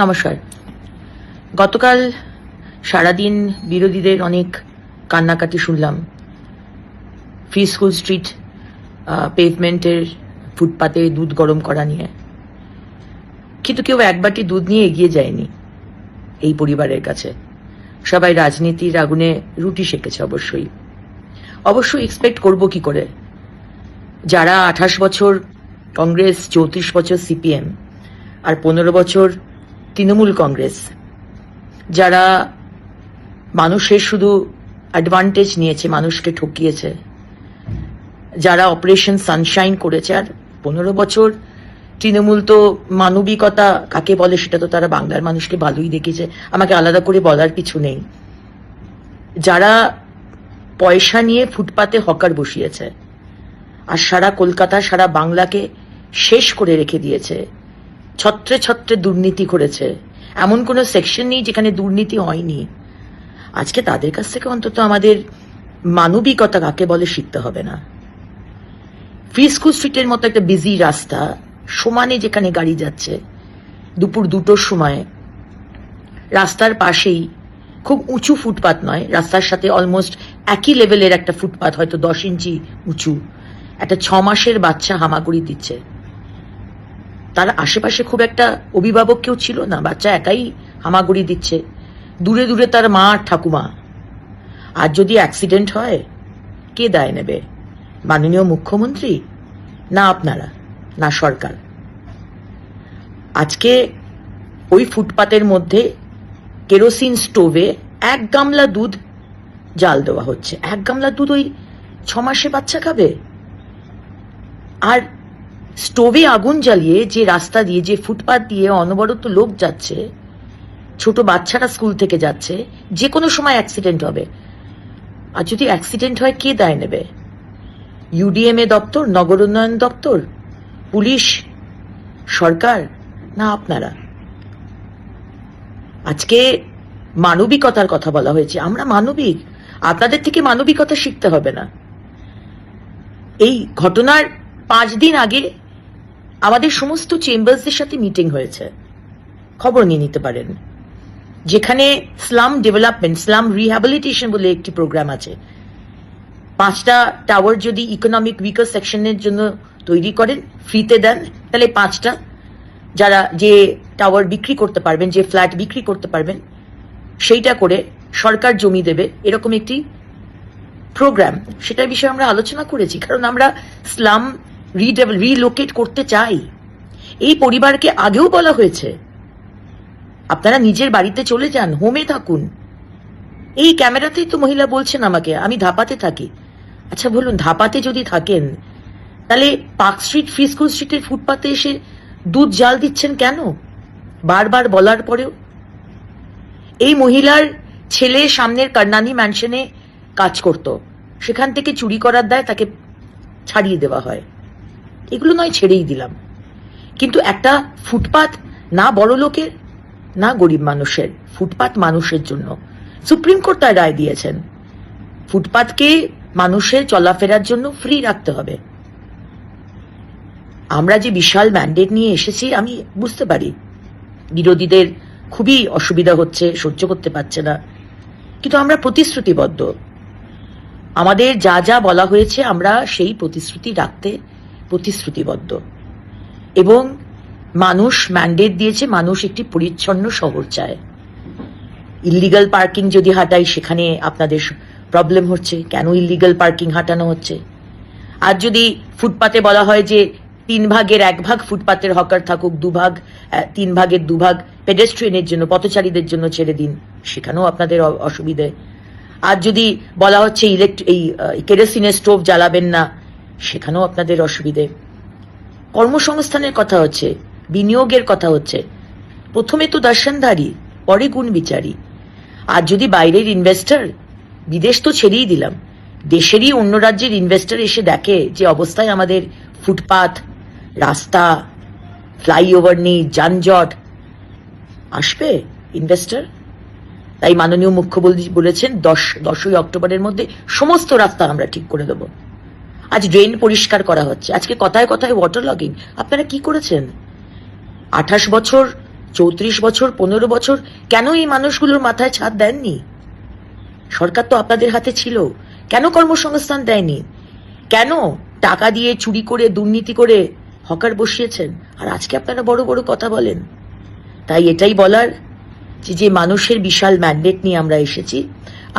নমস্কার। গতকাল সারাদিন বিরোধীদের অনেক কান্নাকাটি শুনলাম। ফ্রি স্কুল স্ট্রিট পেভমেন্টের ফুটপাতে দুধ গরম করা নিয়ে, কিন্তু কেউ এক বাটি দুধ নিয়ে এগিয়ে যায়নি এই পরিবারের কাছে। সবাই রাজনীতির আগুনে রুটি সেকেছে। অবশ্যই এক্সপেক্ট করব কি করে, যারা 28 বছর কংগ্রেস, 34 বছর সিপিএম আর 15 বছর তৃণমূল কংগ্রেস, যারা মানুষের শুধু অ্যাডভান্টেজ নিয়েছে, মানুষকে ঠকিয়েছে, যারা অপারেশন সানশাইন করেছে, আর 15 বছর তৃণমূল তো মানবিকতা কাকে বলে সেটা তো তারা বাংলার মানুষকে ভালোই দেখেছে, আমাকে আলাদা করে বলার কিছু নেই। যারা পয়সা নিয়ে ফুটপাতে হকার বসিয়েছে আর সারা কলকাতা, সারা বাংলাকে শেষ করে রেখে দিয়েছে, ছত্রে ছত্রে দুর্নীতি করেছে, এমন কোনো সেকশন নেই যেখানে দুর্নীতি হয়নি। আজকে তাদের কাছ থেকে অন্তত আমাদের মানবিকতা কাকে বলে শিখতে হবে না। ফ্রি স্কুল স্ট্রিটের মতো একটা বিজি রাস্তা, সমানে যেখানে গাড়ি যাচ্ছে, দুপুর 2টোর সময় রাস্তার পাশেই খুব উঁচু ফুটপাত নয়, রাস্তার সাথে অলমোস্ট একই লেভেলের একটা ফুটপাত, হয়তো 10 ইঞ্চি উঁচু, একটা 6 মাসের বাচ্চা হামাগুড়ি দিচ্ছে। তার আশেপাশে খুব একটা অভিভাবক কেউ ছিল না, বাচ্চা একাই হামাগুড়ি দিচ্ছে, দূরে দূরে তার মা আর ঠাকুমা। আর যদি অ্যাক্সিডেন্ট হয়, কে দায় নেবে? মাননীয় মুখ্যমন্ত্রী, না আপনারা, না সরকার? আজকে ওই ফুটপাতের মধ্যে কেরোসিন স্টোভে 1 গামলা দুধ জাল দেওয়া হচ্ছে। 1 গামলা দুধ ওই 6 মাসে বাচ্চা খাবে? আর স্টোভে আগুন জ্বালিয়ে যে রাস্তা দিয়ে, যে ফুটপাত দিয়ে অনবরত লোক যাচ্ছে, ছোট বাচ্চারা স্কুল থেকে যাচ্ছে, যে কোনো সময় অ্যাক্সিডেন্ট হবে। আর যদি অ্যাক্সিডেন্ট হয়, কে দায় নেবে? ইউডিএমএ দপ্তর, নগর উন্নয়ন দপ্তর, পুলিশ, সরকার, না আপনারা? আজকে মানবিকতার কথা বলা হয়েছে, আমরা মানবিক, আপনাদের থেকে মানবিকতা শিখতে হবে না। এই ঘটনার 5 দিন আগে আমাদের সমস্ত চেম্বার্সদের সাথে মিটিং হয়েছে, খবর নিয়ে নিতে পারেন, যেখানে স্লাম ডেভেলপমেন্ট, স্লাম রিহ্যাবিলিটেশন বলে একটি প্রোগ্রাম আছে। 5টা টাওয়ার যদি ইকোনমিক উইকার সেকশনের জন্য তৈরি করেন, ফ্রিতে দেন, তাহলে 5টা যারা যে টাওয়ার বিক্রি করতে পারবেন, যে ফ্ল্যাট বিক্রি করতে পারবেন, সেইটা করে সরকার জমি দেবে, এরকম একটি প্রোগ্রাম, সেটার বিষয়ে আমরা আলোচনা করেছি। কারণ আমরা স্লাম রিলোকেট করতে চাই। এই পরিবারকে আগেও বলা হয়েছে, আপনারা নিজের বাড়িতে চলে যান, হোমে থাকুন। এই ক্যামেরাতেই তো মহিলা বলছেন আমাকে, আমি ধাপাতে থাকি। আচ্ছা বলুন, ধাপাতে যদি থাকেন, তাহলে পার্ক স্ট্রিট, ফ্রি স্কুল স্ট্রিটের ফুটপাতে এসে দুধ জাল দিচ্ছেন কেন? বারবার বলার পরেও। এই মহিলার ছেলে সামনের কর্ণানী ম্যানশনে কাজ করত, সেখান থেকে চুরি করার দায় তাকে ছাড়িয়ে দেওয়া হয়। এগুলো নয়, ছেড়েই দিলাম, কিন্তু একটা ফুটপাত না বড় লোকের না গরিব মানুষের, ফুটপাত মানুষের জন্য। সুপ্রিম কোর্ট তার রায় দিয়েছেন, ফুটপাতকে মানুষের চলাফেরার জন্য ফ্রি রাখতে হবে। আমরা যে বিশাল ম্যান্ডেট নিয়ে এসেছি, আমি বুঝতে পারি বিরোধীদের খুবই অসুবিধা হচ্ছে, সহ্য করতে পারছে না, কিন্তু আমরা প্রতিশ্রুতিবদ্ধ। আমাদের যা যা বলা হয়েছে আমরা সেই প্রতিশ্রুতি রাখতে প্রতিশ্রুতিবদ্ধ। এবং মানুষ ম্যান্ডেট দিয়েছে, মানুষ একটি পরিচ্ছন্ন শহর চায়। ইল্লিগাল পার্কিং যদি হাঁটাই, সেখানে আপনাদের প্রবলেম হচ্ছে, কেন ইল্লিগাল পার্কিং হাঁটানো হচ্ছে? আর যদি ফুটপাতে বলা হয় যে 3 ভাগের 1 ভাগ ফুটপাতের হকার থাকুক, 3 ভাগের 2 ভাগ পেডেস্ট্রিয়ানের জন্য, পথচারীদের জন্য ছেড়ে দিন, সেখানেও আপনাদের অসুবিধে। আর যদি বলা হচ্ছে এই কেরোসিনের স্টোভ জ্বালাবেন না, সেখানেও আপনাদের অসুবিধে। কর্মসংস্থানের কথা হচ্ছে, বিনিয়োগের কথা হচ্ছে, প্রথমে তো দর্শনধারী, পরে গুণ বিচারী। আর যদি বাইরের ইনভেস্টর, বিদেশ তো ছেড়েই দিলাম, দেশেরই অন্য রাজ্যের ইনভেস্টর এসে দেখে যে অবস্থায় আমাদের ফুটপাত, রাস্তা, ফ্লাইওভার নেই, যানজট, আসবে ইনভেস্টর? তাই মাননীয় মুখ্যমন্ত্রী বলেছেন 10ই অক্টোবরের মধ্যে সমস্ত রাস্তা আমরা ঠিক করে দেব। আজ ড্রেন পরিষ্কার করা হচ্ছে, আজকে কথায় কথায় ওয়াটার লগিং। আপনারা কি করেছেন? 28 বছর 34 বছর 15 বছর কেন এই মানুষগুলোর মাথায় ছাদ দেননি? সরকার তো আপনাদের হাতে ছিল, কেন কর্মসংস্থান দেয়নি? কেন টাকা দিয়ে চুরি করে দুর্নীতি করে হকার বসিয়েছেন? আর আজকে আপনারা বড় বড় কথা বলেন। তাই এটাই বলার যে মানুষের বিশাল ম্যান্ডেট নিয়ে আমরা এসেছি,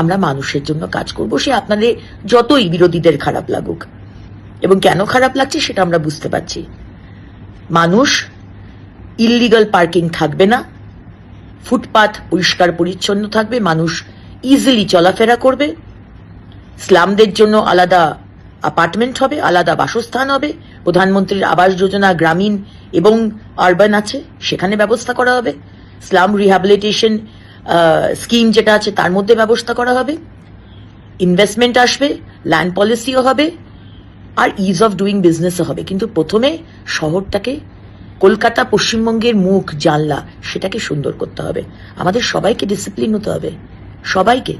আমরা মানুষের জন্য কাজ করব, সে আপনাদের যতই বিরোধীদের খারাপ লাগুক। এবং কেন খারাপ লাগছে সেটা আমরা বুঝতে পারছি। মানুষ ইললিগাল পার্কিং থাকবে না, ফুটপাথ পরিষ্কার পরিচ্ছন্ন থাকবে, মানুষ ইজিলি চলাফেরা করবে, স্লামদের জন্য আলাদা অ্যাপার্টমেন্ট হবে, আলাদা বাসস্থান হবে, প্রধানমন্ত্রীর আবাস যোজনা গ্রামীণ এবং আরবান আছে, সেখানে ব্যবস্থা করা হবে, স্লাম রিহ্যাবিলিটেশন স্কিম যেটা আছে তার মধ্যে ব্যবস্থা করা হবে, ইনভেস্টমেন্ট আসবে, ল্যান্ড পলিসিও হবে, আর ইজ অফ ডুইং বিজনেসও হবে। কিন্তু প্রথমে শহরটাকে, কলকাতা পশ্চিমবঙ্গের মুখ জানলা, সেটাকে সুন্দর করতে হবে। আমাদের সবাইকে ডিসিপ্লিন হতে হবে, সবাইকে।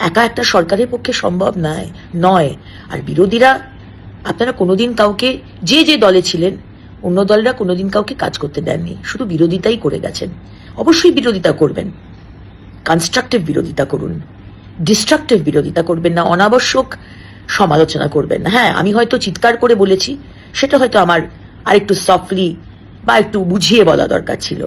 একা একটা সরকারের পক্ষে সম্ভব নয়। আর বিরোধীরা, আপনারা কোনোদিন কাউকে, যে দলে ছিলেন, অন্য দলরা কোনোদিন কাউকে কাজ করতে দেননি, শুধু বিরোধিতাই করে গেছেন। অবশ্যই বিরোধিতা করবেন, কনস্ট্রাকটিভ বিরোধিতা করুন, ডিস্ট্রাকটিভ বিরোধিতা করবেন না, অনাবশ্যক সমালোচনা করবেন না। হ্যাঁ, আমি হয়তো চিৎকার করে বলেছি, সেটা হয়তো আমার আরেকটু সফটলি বা একটু বুঝিয়ে বলা দরকার ছিল।